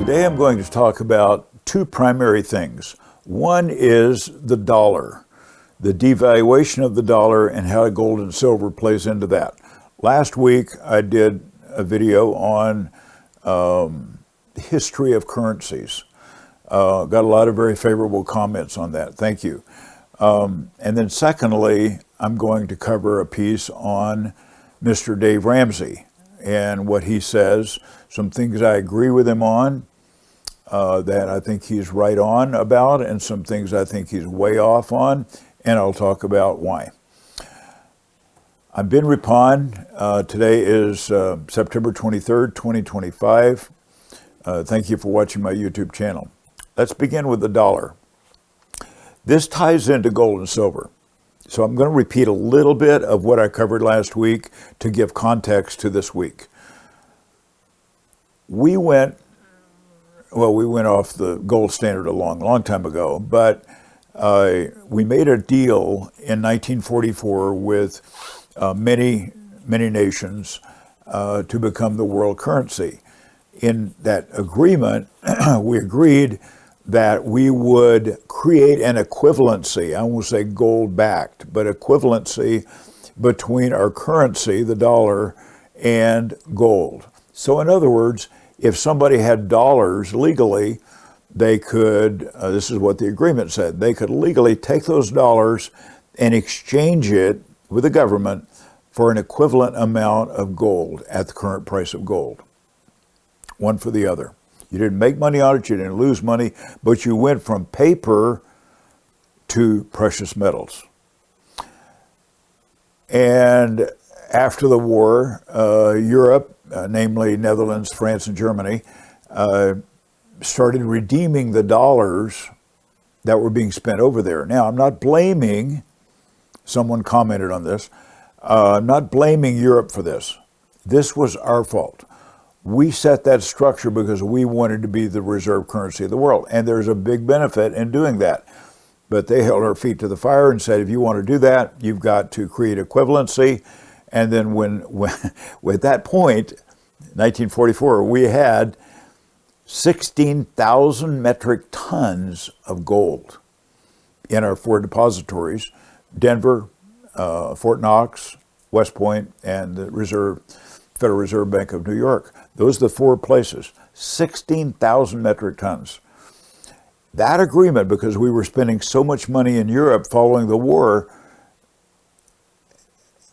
Today I'm going to talk about two primary things. One is the dollar, the devaluation of the dollar and how gold and silver plays into that. Last week I did a video on the history of currencies. Got a lot of very favorable comments on that. Thank you. And then secondly, I'm going to cover a piece on Mr. Dave Ramsey and what he says, some things I agree with him on, that I think he's right on about, and some things I think he's way off on, and I'll talk about why. I'm Ben Reppond. Today is September 23rd, 2025. Thank you for watching my YouTube channel. Let's begin with the dollar. This ties into gold and silver. So I'm going to repeat a little bit of what I covered last week to give context to this week. We went off the gold standard a long time ago, but we made a deal in 1944 with many nations to become the world currency. In that agreement, we agreed that we would create an equivalency, I won't say gold-backed, but equivalency between our currency, the dollar, and gold. So in other words, if somebody had dollars legally, they could, this is what the agreement said, they could legally take those dollars and exchange it with the government for an equivalent amount of gold at the current price of gold. One for the other. You didn't make money on it, you didn't lose money, but you went from paper to precious metals. And after the war, Europe, namely Netherlands, France, and Germany, started redeeming the dollars that were being spent over there. Now, I'm not blaming, someone commented on this, I'm not blaming Europe for this. This was our fault. We set that structure because we wanted to be the reserve currency of the world. And there's a big benefit in doing that. But they held our feet to the fire and said, if you want to do that, you've got to create equivalency. And then when at that point, 1944, we had 16,000 metric tons of gold in our four depositories, Denver, Fort Knox, West Point, and the Federal Reserve Bank of New York. Those are the four places, 16,000 metric tons. That agreement, because we were spending so much money in Europe following the war,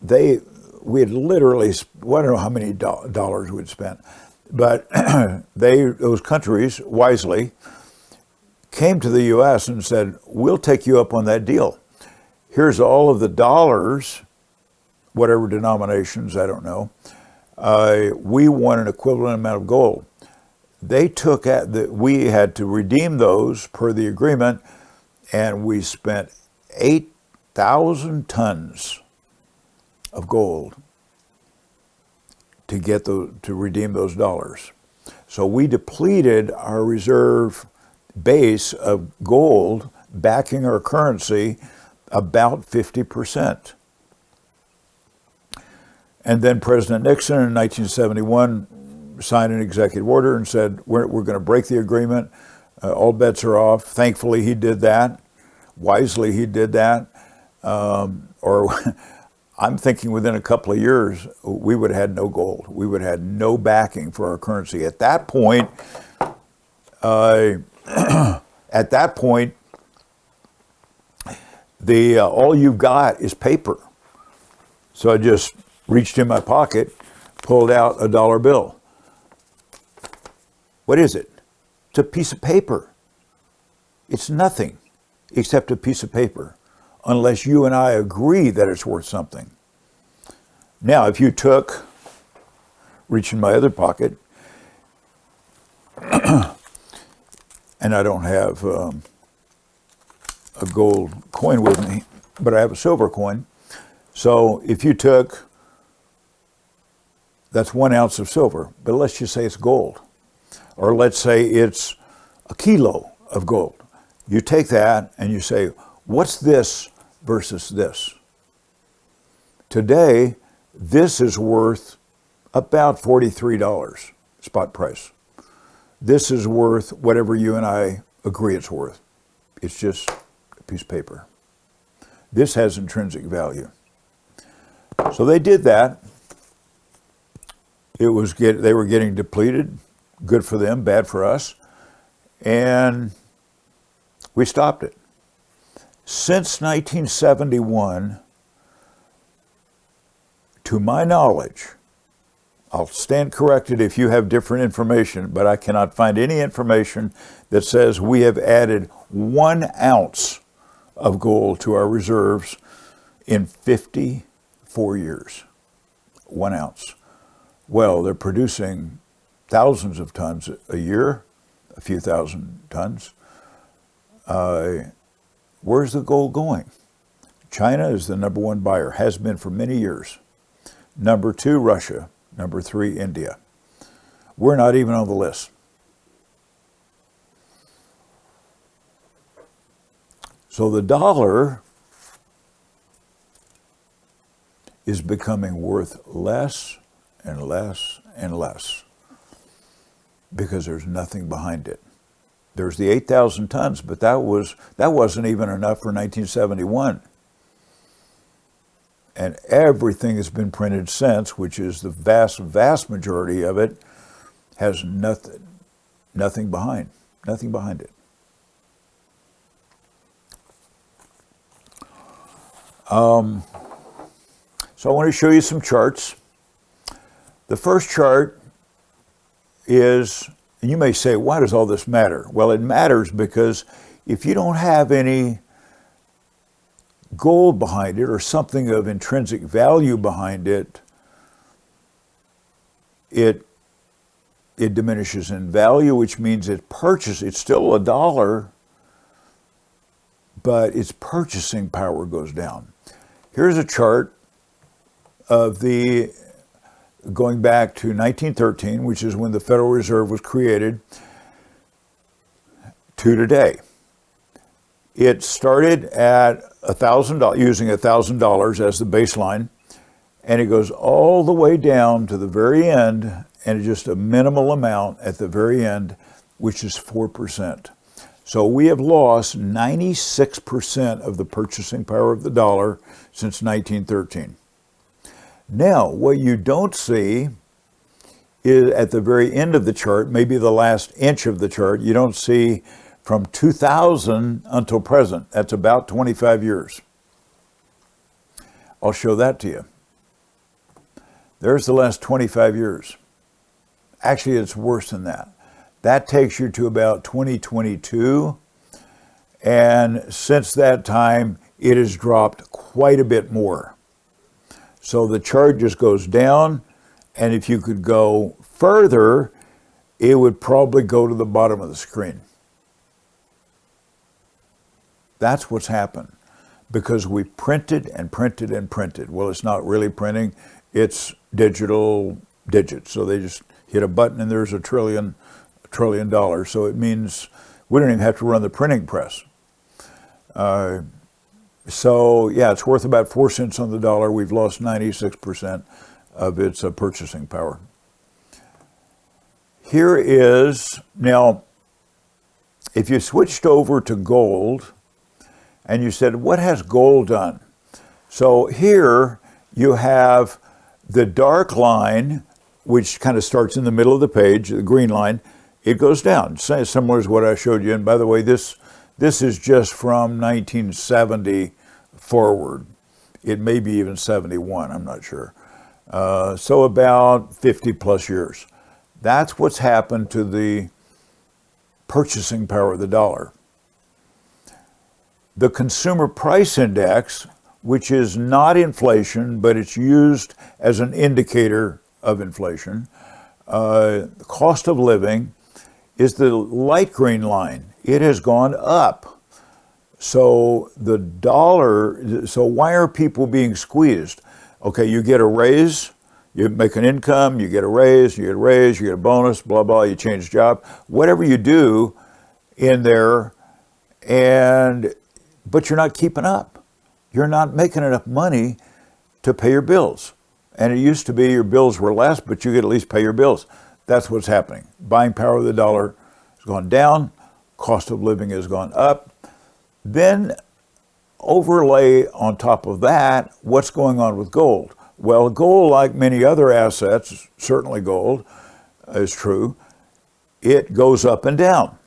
we had literally, well, I don't know how many dollars we'd spent, but those countries wisely came to the U.S. and said, we'll take you up on that deal. Here's all of the dollars, whatever denominations, I don't know. We want an equivalent amount of gold. They took we had to redeem those per the agreement, and we spent 8,000 tons of gold to redeem those dollars. So we depleted our reserve base of gold backing our currency about 50%. And then President Nixon in 1971 signed an executive order and said, we're going to break the agreement. All bets are off. Thankfully, he did that. Wisely, he did that. Or I'm thinking within a couple of years, we would have had no gold. We would have had no backing for our currency. At that point, all you've got is paper. So I just reached in my pocket, pulled out a dollar bill. What is it? It's a piece of paper. It's nothing except a piece of paper, unless you and I agree that it's worth something. Now, if you reach in my other pocket, and I don't have a gold coin with me, but I have a silver coin. So if you that's 1 ounce of silver, but let's just say it's gold. Or let's say it's a kilo of gold. You take that and you say, what's this versus this? Today, this is worth about $43 spot price. this is worth whatever you and I agree it's worth. It's just a piece of paper. This has intrinsic value. So they did that. They were getting depleted. Good for them, bad for us. And we stopped it. Since 1971, to my knowledge, I'll stand corrected if you have different information, but I cannot find any information that says we have added 1 ounce of gold to our reserves in 54 years. 1 ounce. Well, they're producing thousands of tons a year, a few thousand tons. Where's the gold going? China is the number 1 buyer, has been for many years. Number 2, Russia. Number 3, India. We're not even on the list. So the dollar is becoming worth less and less and less because there's nothing behind it. There's the 8,000 tons, but that wasn't even enough for 1971. And everything that's been printed since, which is the vast, vast majority of it, has nothing behind it. So I want to show you some charts. The first chart is, and you may say, why does all this matter? Well, it matters because if you don't have any gold behind it or something of intrinsic value behind it, it diminishes in value, which means it's still a dollar, but its purchasing power goes down. Here's a chart of going back to 1913, which is when the Federal Reserve was created, to today. It started at $1,000, using $1,000 as the baseline, and it goes all the way down to the very end, and just a minimal amount at the very end, which is 4%. So we have lost 96% of the purchasing power of the dollar since 1913. Now, what you don't see is at the very end of the chart, maybe the last inch of the chart, you don't see from 2000 until present. That's about 25 years. I'll show that to you. There's the last 25 years. Actually, it's worse than that. That takes you to about 2022. And since that time, it has dropped quite a bit more. So the chart just goes down. And if you could go further, it would probably go to the bottom of the screen. That's what's happened because we printed and printed and printed. Well, it's not really printing, it's digital digits. So they just hit a button and there's $1 trillion. So it means we don't even have to run the printing press. So yeah, it's worth about 4 cents on the dollar. We've lost 96% of its purchasing power. Here is, now, if you switched over to gold, and you said, what has gold done? So here you have the dark line, which kind of starts in the middle of the page, the green line. It goes down, similar as what I showed you. And by the way, this is just from 1970 forward. It may be even 71, I'm not sure. So about 50 plus years. That's what's happened to the purchasing power of the dollar. The consumer price index, which is not inflation, but it's used as an indicator of inflation, the cost of living, is the light green line. It has gone up. So the dollar, so why are people being squeezed? Okay, you get a raise, you make an income, you get a raise, you get a bonus, blah, blah, you change job, whatever you do in there, but you're not keeping up. You're not making enough money to pay your bills. And it used to be your bills were less, but you could at least pay your bills. That's what's happening. Buying power of the dollar has gone down, cost of living has gone up. Then overlay on top of that, what's going on with gold? Well, gold, like many other assets, certainly gold is true, it goes up and down.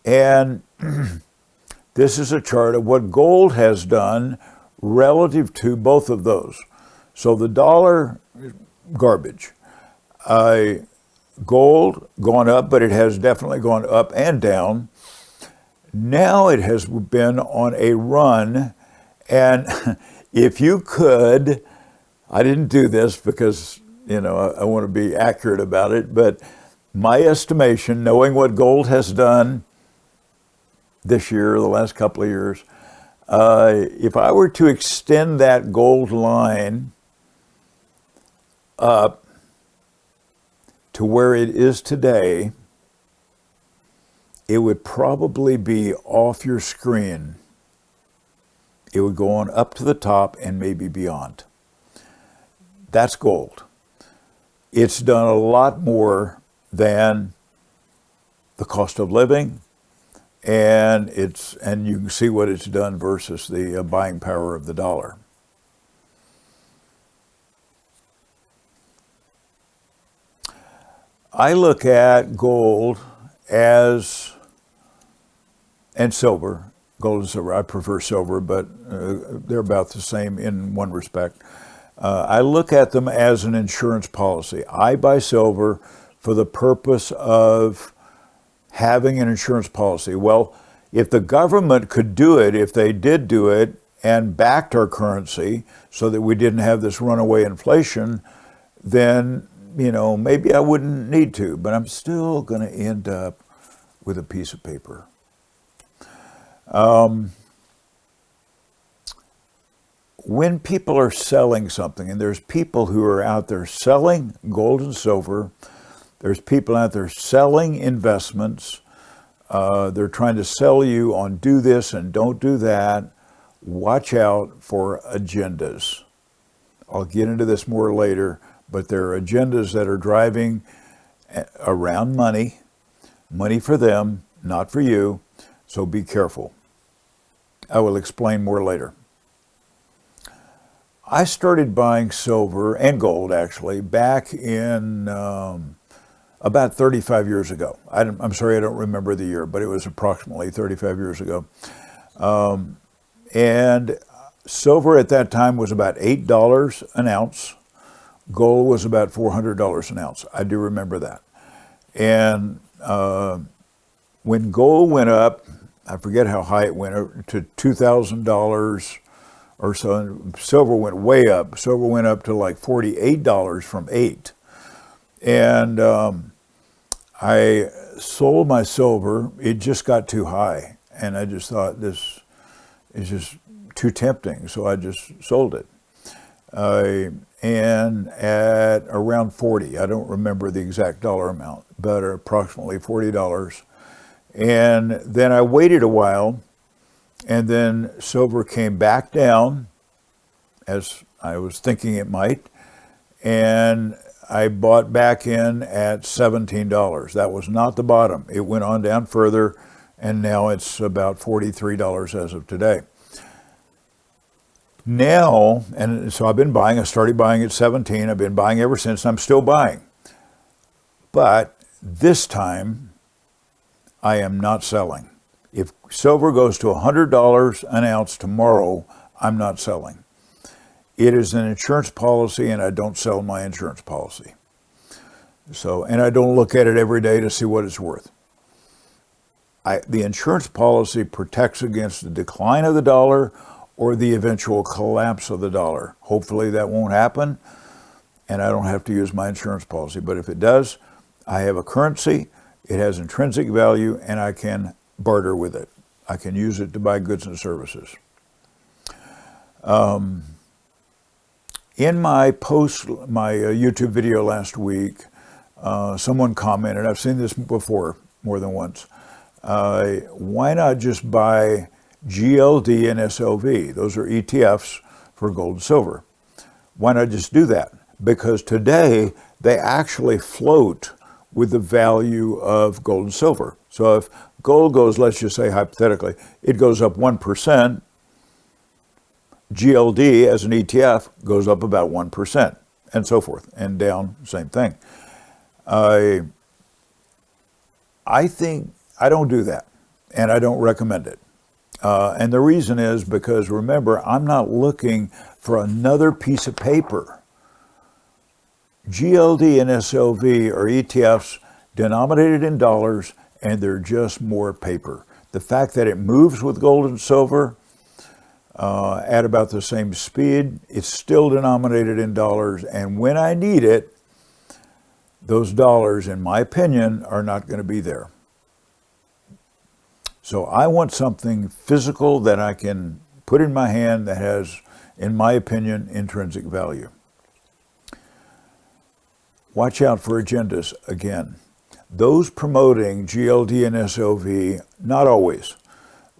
And this is a chart of what gold has done relative to both of those. So the dollar, garbage. Gold gone up, but it has definitely gone up and down. Now it has been on a run, and if you could, I didn't do this because, I want to be accurate about it, but my estimation, knowing what gold has done this year, the last couple of years, if I were to extend that gold line up to where it is today, it would probably be off your screen. It would go on up to the top and maybe beyond. That's gold. It's done a lot more than the cost of living, and you can see what it's done versus the buying power of the dollar. I look at gold and silver, gold and silver. I prefer silver, but they're about the same in one respect. I look at them as an insurance policy. I buy silver for the purpose of having an insurance policy. Well, if the government could do it, if they did do it and backed our currency so that we didn't have this runaway inflation, then, maybe I wouldn't need to, but I'm still going to end up with a piece of paper. When people are selling something, and there's people who are out there selling gold and silver, there's people out there selling investments, they're trying to sell you on do this and don't do that. Watch out for agendas. I'll get into this more later, but there are agendas that are driving around money for them, not for you, so be careful. I will explain more later. I started buying silver and gold, actually, back in about 35 years ago. I'm sorry, I don't remember the year, but it was approximately 35 years ago. And silver at that time was about $8 an ounce. Gold was about $400 an ounce. I do remember that. And when gold went up, I forget how high it went, to $2,000 or so, and silver went way up. Silver went up to like $48 from $8. And I sold my silver. It just got too high. And I just thought, this is just too tempting. So I just sold it. And at around 40, I don't remember the exact dollar amount, but approximately $40. And then I waited a while, and then silver came back down, as I was thinking it might, and I bought back in at $17. That was not the bottom. It went on down further, and now it's about $43 as of today. Now, and so I've been buying. I started buying at 17. I've been buying ever since, and I'm still buying. But this time, I am not selling. If silver goes to $100 an ounce tomorrow, I'm not selling. It is an insurance policy, and I don't sell my insurance policy. And I don't look at it every day to see what it's worth. The insurance policy protects against the decline of the dollar or the eventual collapse of the dollar. Hopefully that won't happen, and I don't have to use my insurance policy. But if it does, I have a currency, it has intrinsic value, and I can barter with it. I can use it to buy goods and services. In my YouTube video last week, someone commented, I've seen this before more than once, why not just buy GLD and SLV? Those are ETFs for gold and silver. Why not just do that? Because today they actually float with the value of gold and silver. So if gold goes, let's just say hypothetically, it goes up 1%, GLD as an ETF goes up about 1%, and so forth, and down, same thing. I think I don't do that, and I don't recommend it. And the reason is because, remember, I'm not looking for another piece of paper. GLD and SLV are ETFs denominated in dollars, and they're just more paper. The fact that it moves with gold and silver at about the same speed, it's still denominated in dollars, and when I need it, those dollars, in my opinion, are not going to be there. So I want something physical that I can put in my hand that has, in my opinion, intrinsic value. Watch out for agendas again. Those promoting GLD and SLV, not always,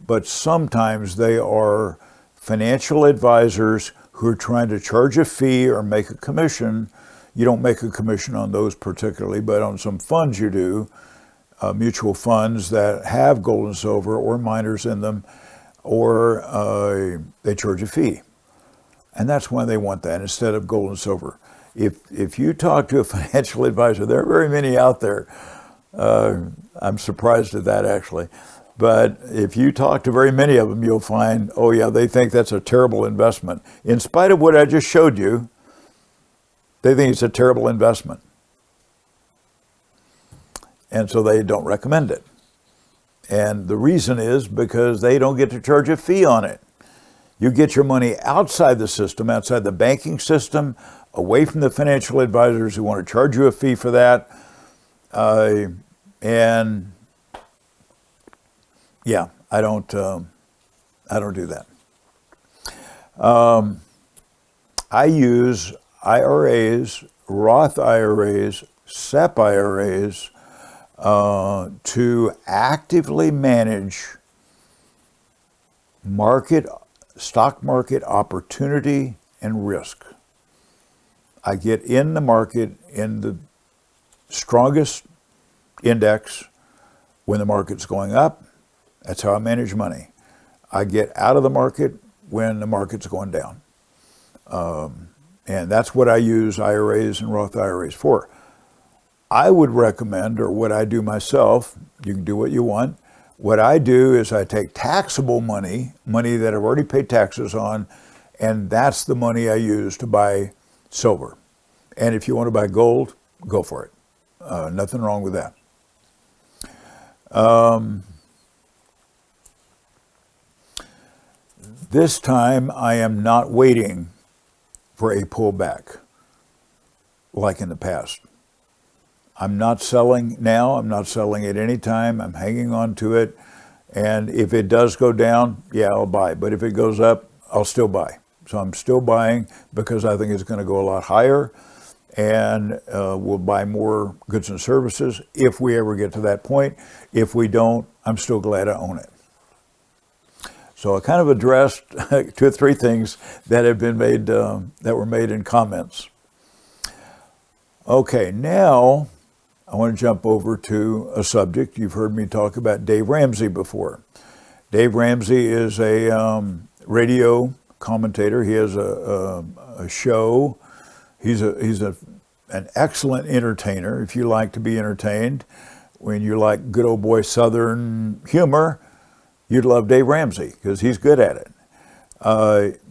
but sometimes they are financial advisors who are trying to charge a fee or make a commission. You don't make a commission on those particularly, but on some funds you do, mutual funds that have gold and silver or miners in them, or they charge a fee. And that's why they want that instead of gold and silver. If you talk to a financial advisor, there are very many out there. I'm surprised at that, actually. But if you talk to very many of them, you'll find, oh yeah, they think that's a terrible investment. In spite of what I just showed you, they think it's a terrible investment. And so they don't recommend it. And the reason is because they don't get to charge a fee on it. You get your money outside the system, outside the banking system, away from the financial advisors who want to charge you a fee for that. And yeah, I don't do that. I use IRAs, Roth IRAs, SEP IRAs to actively manage stock market opportunity and risk. I get in the market in the strongest index when the market's going up. That's how I manage money. I get out of the market when the market's going down. And that's what I use IRAs and Roth IRAs for. I would recommend, or what I do myself, you can do what you want. What I do is I take taxable money that I've already paid taxes on, and that's the money I use to buy silver. And if you want to buy gold, go for it. Nothing wrong with that. This time I am not waiting for a pullback like in the past. I'm not selling now. I'm not selling at any time. I'm hanging on to it. And if it does go down, yeah, I'll buy. But if it goes up, I'll still buy. So I'm still buying because I think it's going to go a lot higher. And we'll buy more goods and services if we ever get to that point. If we don't, I'm still glad I own it. So I kind of addressed 2 or 3 things that have been made, that were made in comments. Okay, now I want to jump over to a subject. You've heard me talk about Dave Ramsey before. Dave Ramsey is a radio commentator. He has a show. He's an excellent entertainer. If you like to be entertained, when you like good old boy Southern humor, you'd love Dave Ramsey because he's good at it.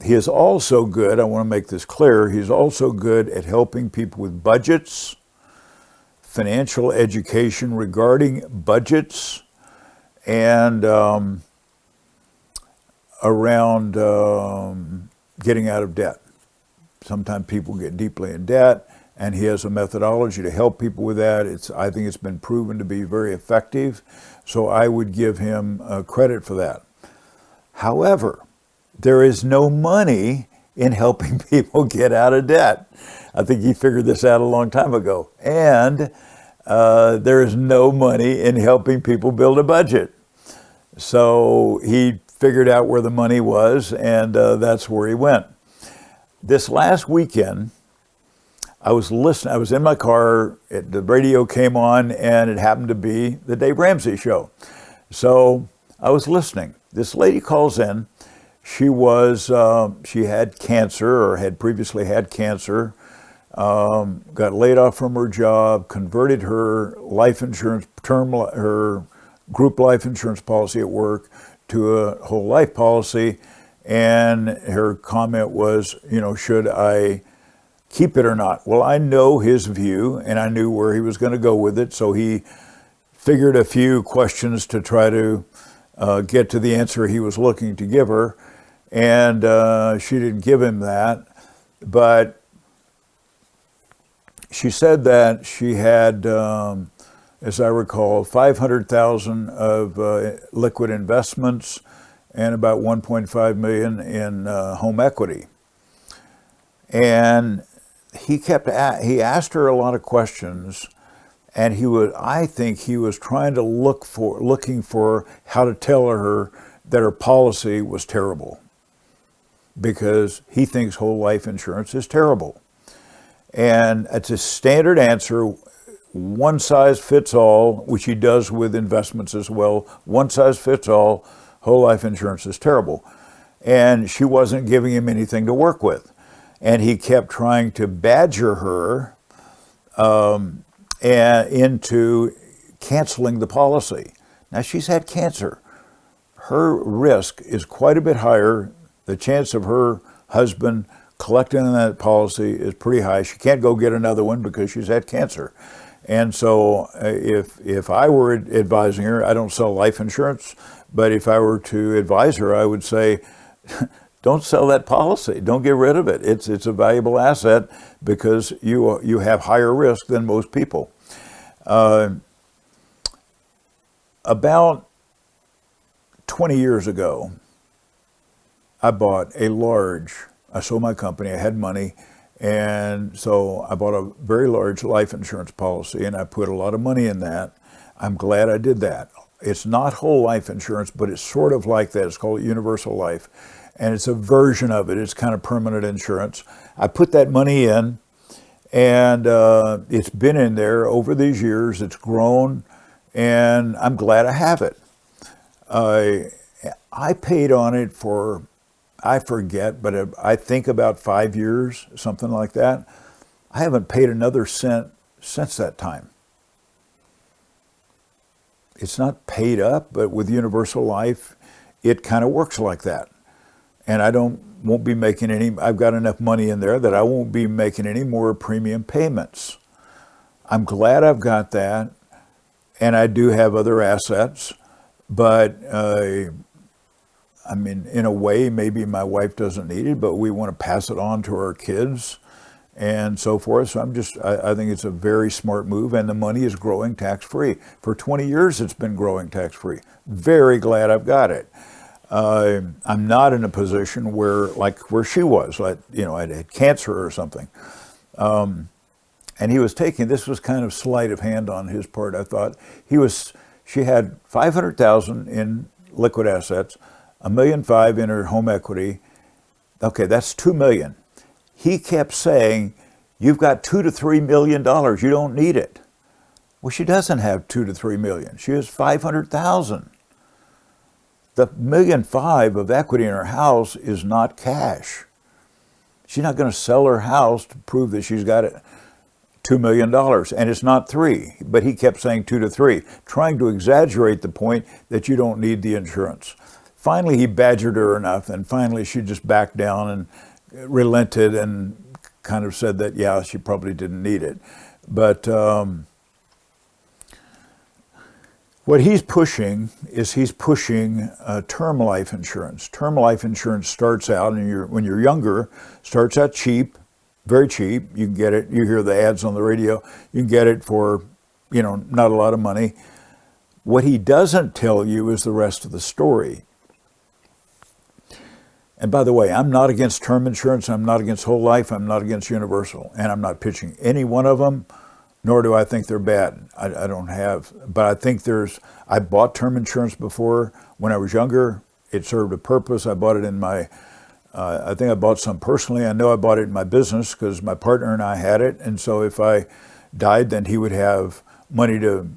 He is also good, I want to make this clear, he's also good at helping people with budgets, financial education regarding budgets, and around getting out of debt. Sometimes people get deeply in debt, and he has a methodology to help people with that. I think it's been proven to be very effective, so I would give him credit for that. However, there is no money in helping people get out of debt. I think he figured this out a long time ago. And there is no money in helping people build a budget. So he figured out where the money was, and that's where he went. This last weekend, I was listening. I was in my car. The radio came on, and it happened to be the Dave Ramsey show. So I was listening. This lady calls in. She had cancer, or had previously had cancer. Got laid off from her job. Converted her life insurance her group life insurance policy at work to a whole life policy. And her comment was, should I keep it or not? Well, I know his view, and I knew where he was going to go with it, so he figured a few questions to try to get to the answer he was looking to give her, and she didn't give him that. But she said that she had, as I recall, $500,000 of liquid investments and about $1.5 million in home equity. And he asked her a lot of questions, and I think he was trying to looking for how to tell her that her policy was terrible, because he thinks whole life insurance is terrible. And it's a standard answer, one size fits all, which he does with investments as well. One size fits all, whole life insurance is terrible. And she wasn't giving him anything to work with. And he kept trying to badger her into canceling the policy. Now, she's had cancer. Her risk is quite a bit higher. The chance of her husband collecting on that policy is pretty high. She can't go get another one because she's had cancer. And so if I were advising her, I don't sell life insurance, but if I were to advise her, I would say, don't sell that policy. Don't get rid of it. It's a valuable asset because you have higher risk than most people. About 20 years ago, I sold my company. I had money, and so I bought a very large life insurance policy, and I put a lot of money in that. I'm glad I did that. It's not whole life insurance, but it's sort of like that. It's called universal life. And it's a version of it. It's kind of permanent insurance. I put that money in, and it's been in there over these years. It's grown, and I'm glad I have it. I paid on it for, I forget, but I think about 5 years, something like that. I haven't paid another cent since that time. It's not paid up, but with universal life, it kind of works like that. And won't be making I've got enough money in there that I won't be making any more premium payments. I'm glad I've got that, and I do have other assets, but in a way, maybe my wife doesn't need it, but we want to pass it on to our kids and so forth. So I think it's a very smart move, and the money is growing tax-free. For 20 years, it's been growing tax-free. Very glad I've got it. I'm not in a position where she was, I had cancer or something. And he was this was kind of sleight of hand on his part, I thought. She had $500,000 in liquid assets, $1.5 million in her home equity. Okay, that's $2 million. He kept saying, you've got $2 to $3 million, you don't need it. Well, she doesn't have $2 to $3 million. She has $500,000. The $1.5 million of equity in her house is not cash. She's not going to sell her house to prove that she's got $2 million, and it's not $3 million. But he kept saying $2 to $3 million, trying to exaggerate the point that you don't need the insurance. Finally, he badgered her enough, and finally she just backed down and relented and kind of said that, yeah, she probably didn't need it. But what he's pushing is term life insurance. Term life insurance starts out, and when you're younger, starts out cheap, very cheap. You can get it. You hear the ads on the radio. You can get it for, not a lot of money. What he doesn't tell you is the rest of the story. And by the way, I'm not against term insurance. I'm not against whole life. I'm not against universal. And I'm not pitching any one of them, nor do I think they're bad. I don't have, but I think I bought term insurance before when I was younger. It served a purpose. I bought it in my I think I bought some personally. I know I bought it in my business because my partner and I had it. And so if I died, then he would have money to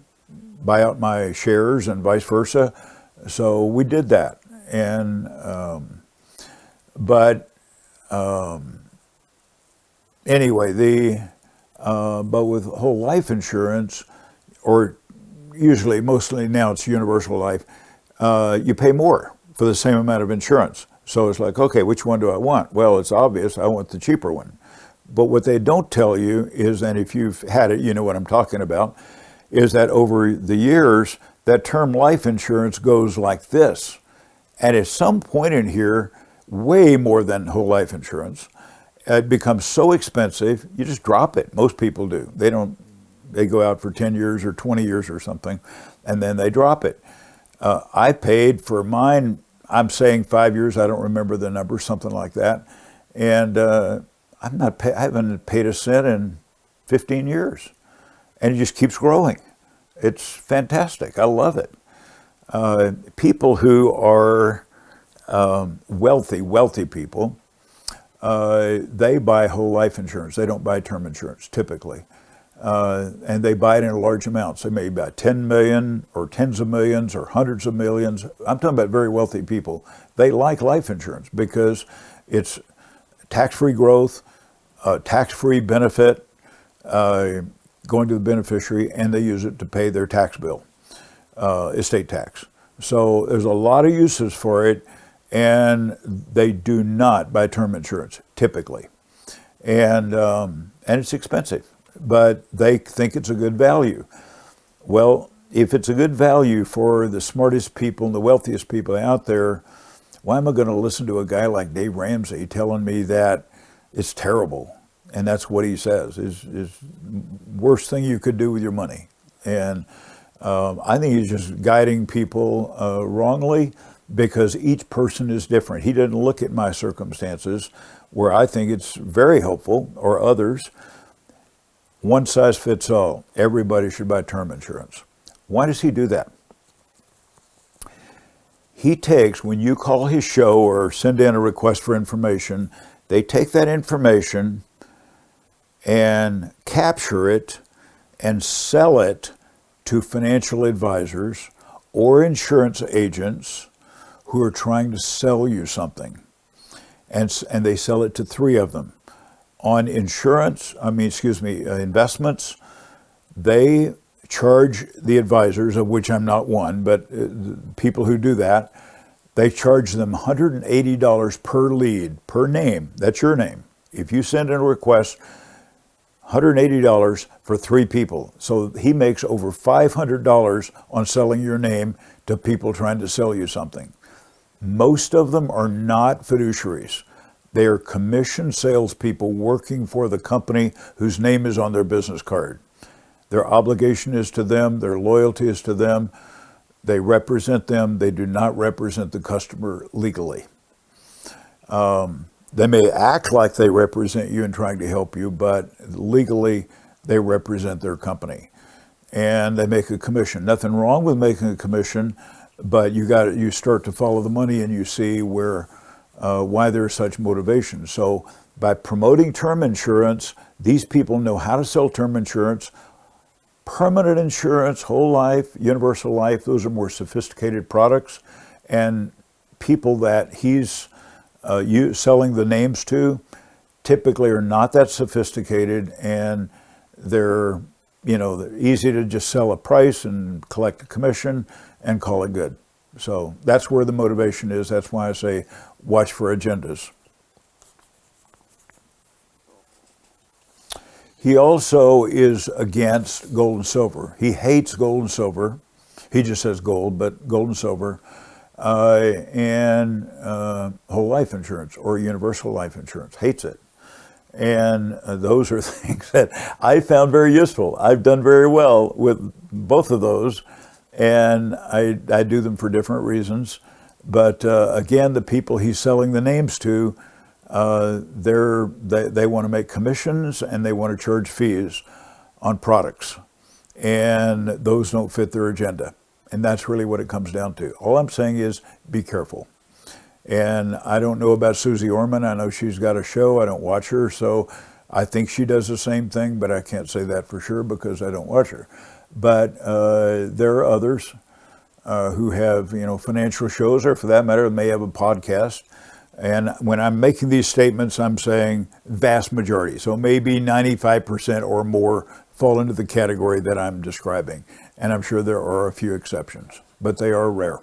buy out my shares and vice versa. So we did that. And, but anyway, but with whole life insurance, or usually, mostly now it's universal life, you pay more for the same amount of insurance. So it's like, okay, which one do I want? Well, it's obvious, I want the cheaper one. But what they don't tell you is, and if you've had it, you know what I'm talking about, is that over the years, that term life insurance goes like this. And at some point in here, way more than whole life insurance, it becomes so expensive, you just drop it. Most people do. They go out for 10 years or 20 years or something, and then they drop it. I paid for mine, I'm saying 5 years, I don't remember the number, something like that. And I haven't paid a cent in 15 years. And it just keeps growing. It's fantastic. I love it. People who are wealthy people, they buy whole life insurance. They don't buy term insurance, typically. And they buy it in large amounts. They may buy 10 million or tens of millions or hundreds of millions. I'm talking about very wealthy people. They like life insurance because it's tax-free growth, tax-free benefit going to the beneficiary, and they use it to pay their tax bill, estate tax. So there's a lot of uses for it, and they do not buy term insurance, typically. And it's expensive, but they think it's a good value. Well, if it's a good value for the smartest people and the wealthiest people out there, why am I going to listen to a guy like Dave Ramsey telling me that it's terrible? And that's what he says is worst thing you could do with your money. And I think he's just guiding people wrongly, because each person is different. He didn't look at my circumstances where I think it's very helpful, or others. One size fits all. Everybody should buy term insurance. Why does he do that? He takes, when you call his show or send in a request for information, they take that information and capture it and sell it to financial advisors or insurance agents who are trying to sell you something. And they sell it to three of them. On investments, they charge the advisors, of which I'm not one, but people who do that, they charge them $180 per lead, per name. That's your name. If you send in a request, $180 for three people. So he makes over $500 on selling your name to people trying to sell you something. Most of them are not fiduciaries. They are commissioned salespeople working for the company whose name is on their business card. Their obligation is to them, their loyalty is to them. They represent them. They do not represent the customer legally. They may act like they represent you and trying to help you, but legally they represent their company. And they make a commission. Nothing wrong with making a commission, but you start to follow the money and you see why there's such motivation. So by promoting term insurance, these people know how to sell term insurance. Permanent insurance, whole life, universal life, those are more sophisticated products. And people that he's selling the names to typically are not that sophisticated, and they're easy to just sell a price and collect a commission and call it good. So that's where the motivation is. That's why I say watch for agendas. He also is against gold and silver. He hates gold and silver. He just says gold, but gold and silver. And whole life insurance or universal life insurance, hates it. And those are things that I found very useful. I've done very well with both of those, and I do them for different reasons. But again, the people he's selling the names to, they want to make commissions and they want to charge fees on products, and those don't fit their agenda. And that's really what it comes down to. All I'm saying is be careful. And I don't know about Susie Orman. I know she's got a show. I don't watch her, so I think she does the same thing, but I can't say that for sure because I don't watch her. But there are others who have, financial shows, or for that matter, may have a podcast. And when I'm making these statements, I'm saying vast majority. So maybe 95% or more fall into the category that I'm describing. And I'm sure there are a few exceptions, but they are rare.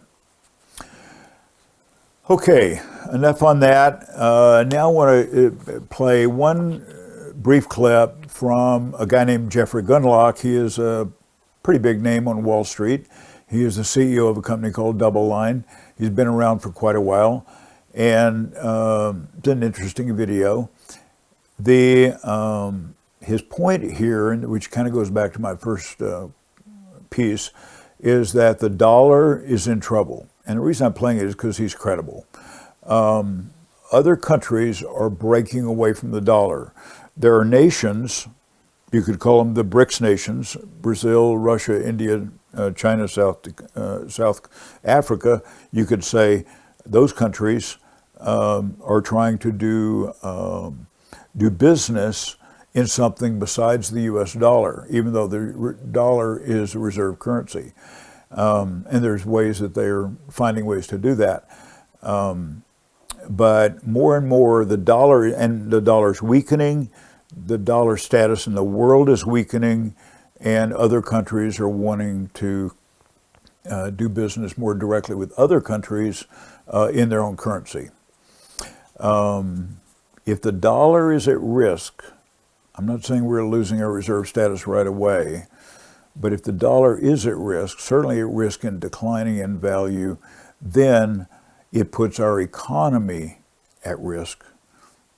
Okay, enough on that. Now I want to play one brief clip from a guy named Jeffrey Gundlach. He is a pretty big name on Wall Street. He is the CEO of a company called Double Line. He's been around for quite a while, and it's an interesting video. His point here, which kind of goes back to my first piece, is that the dollar is in trouble. And the reason I'm playing it is because he's credible. Other countries are breaking away from the dollar. There are nations, you could call them the BRICS nations, Brazil, Russia, India, China, South Africa. You could say those countries are trying to do business in something besides the U.S. dollar, even though the dollar is a reserve currency. And there's ways that they're finding ways to do that. But more and more, the dollar's weakening, the dollar status in the world is weakening, and other countries are wanting to do business more directly with other countries in their own currency. If the dollar is at risk, I'm not saying we're losing our reserve status right away, but if the dollar is at risk, certainly at risk in declining in value, then it puts our economy at risk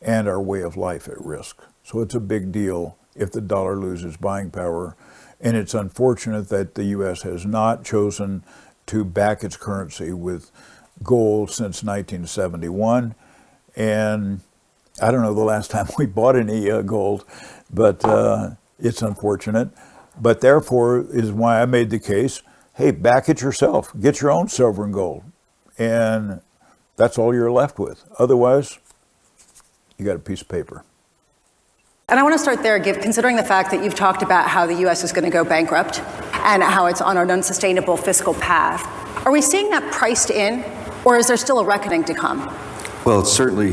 and our way of life at risk. So it's a big deal if the dollar loses buying power. And it's unfortunate that the U.S. has not chosen to back its currency with gold since 1971. And I don't know the last time we bought any gold, but it's unfortunate. But therefore is why I made the case, hey, back it yourself. Get your own silver and gold. And that's all you're left with. Otherwise, you got a piece of paper. And I want to start there, considering the fact that you've talked about how the U.S. is going to go bankrupt and how it's on an unsustainable fiscal path. Are we seeing that priced in, or is there still a reckoning to come? Well, it's certainly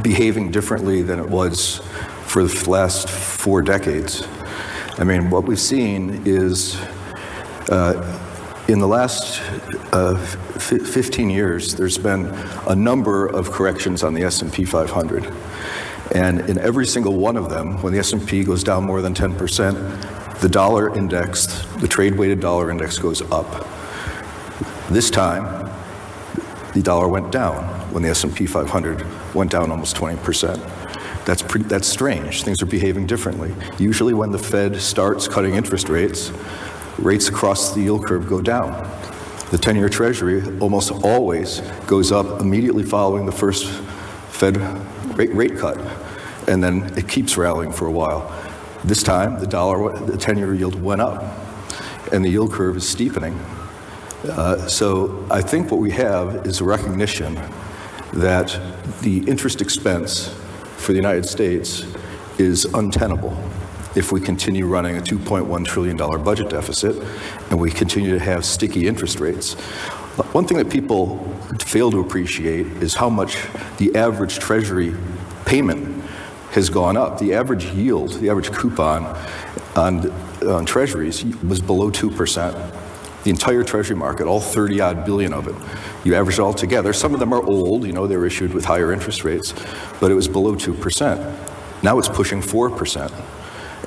behaving differently than it was for the last 4 decades. I mean, what we've seen is in the last 15 years, there's been a number of corrections on the S&P 500. And in every single one of them, when the S&P goes down more than 10%, the dollar index, the trade-weighted dollar index goes up. This time, the dollar went down when the S&P 500 went down almost 20%. That's strange. Things are behaving differently. Usually when the Fed starts cutting interest rates, rates across the yield curve go down. The 10-year Treasury almost always goes up immediately following the first Fed rate cut, and then it keeps rallying for a while. This time, the 10-year yield went up, and the yield curve is steepening. So I think what we have is a recognition that the interest expense for the United States is untenable if we continue running a $2.1 trillion budget deficit and we continue to have sticky interest rates. One thing that people fail to appreciate is how much the average Treasury payment has gone up. The average yield, the average coupon on Treasuries was below 2%. The entire Treasury market, all 30-odd billion of it, you average it all together. Some of them are old, they were issued with higher interest rates, but it was below 2%. Now it's pushing 4%.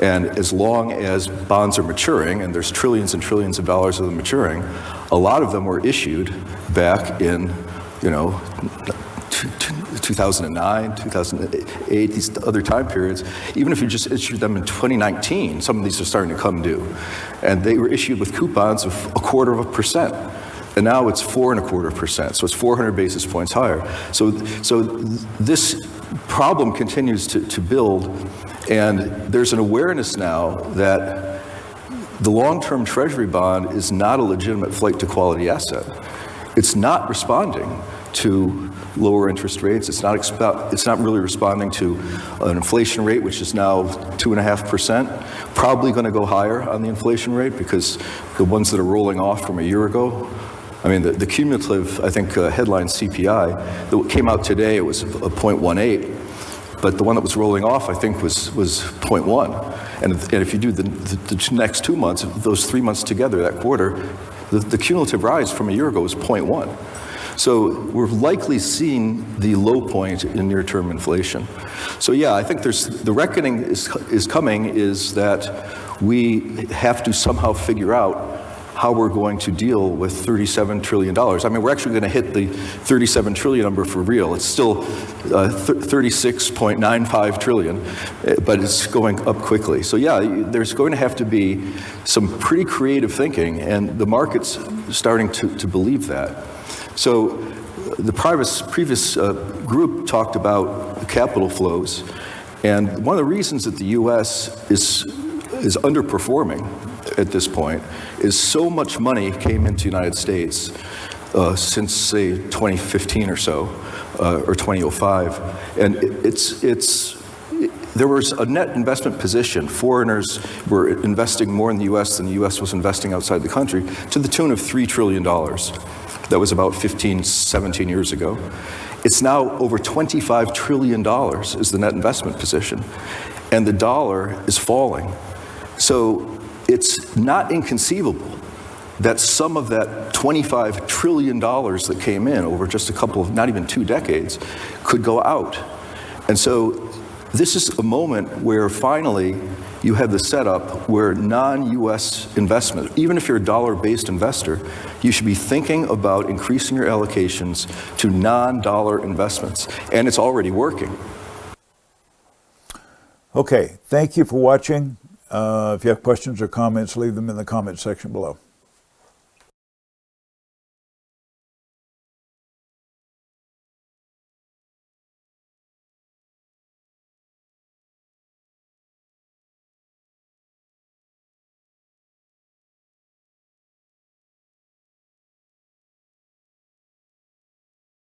And as long as bonds are maturing, and there's trillions and trillions of dollars of them maturing, a lot of them were issued back in, 2009, 2008, these other time periods. Even if you just issued them in 2019, some of these are starting to come due. And they were issued with coupons of 0.25%. And now it's 4.25%, so it's 400 basis points higher. So this problem continues to build, and there's an awareness now that the long-term Treasury bond is not a legitimate flight to quality asset. It's not responding to lower interest rates. It's not really responding to an inflation rate, which is now 2.5%. Probably going to go higher on the inflation rate because the ones that are rolling off from a year ago, I mean, the cumulative, I think, headline CPI that came out today, it was a 0.18. But the one that was rolling off, I think, was 0.1. And if you do the next 2 months, those 3 months together, that quarter, the cumulative rise from a year ago was 0.1. So we're likely seeing the low point in near-term inflation. So yeah, I think the reckoning is coming, is that we have to somehow figure out how we're going to deal with $37 trillion. I mean, we're actually going to hit the 37 trillion number for real. It's still 36.95 trillion, but it's going up quickly. So yeah, there's going to have to be some pretty creative thinking, and the market's starting to believe that. So the previous group talked about capital flows, and one of the reasons that the U.S. is underperforming at this point is so much money came into the United States since, say, 2015 or so, or 2005. And there was a net investment position. Foreigners were investing more in the U.S. than the U.S. was investing outside the country, to the tune of $3 trillion. That was about 15, 17 years ago. It's now over $25 trillion is the net investment position. And the dollar is falling. So it's not inconceivable that some of that $25 trillion that came in over just a couple of, not even 2 decades, could go out. And so this is a moment where finally you have the setup where non-US investment, even if you're a dollar-based investor, you should be thinking about increasing your allocations to non-dollar investments. And it's already working. Okay, thank you for watching. If you have questions or comments, leave them in the comment section below.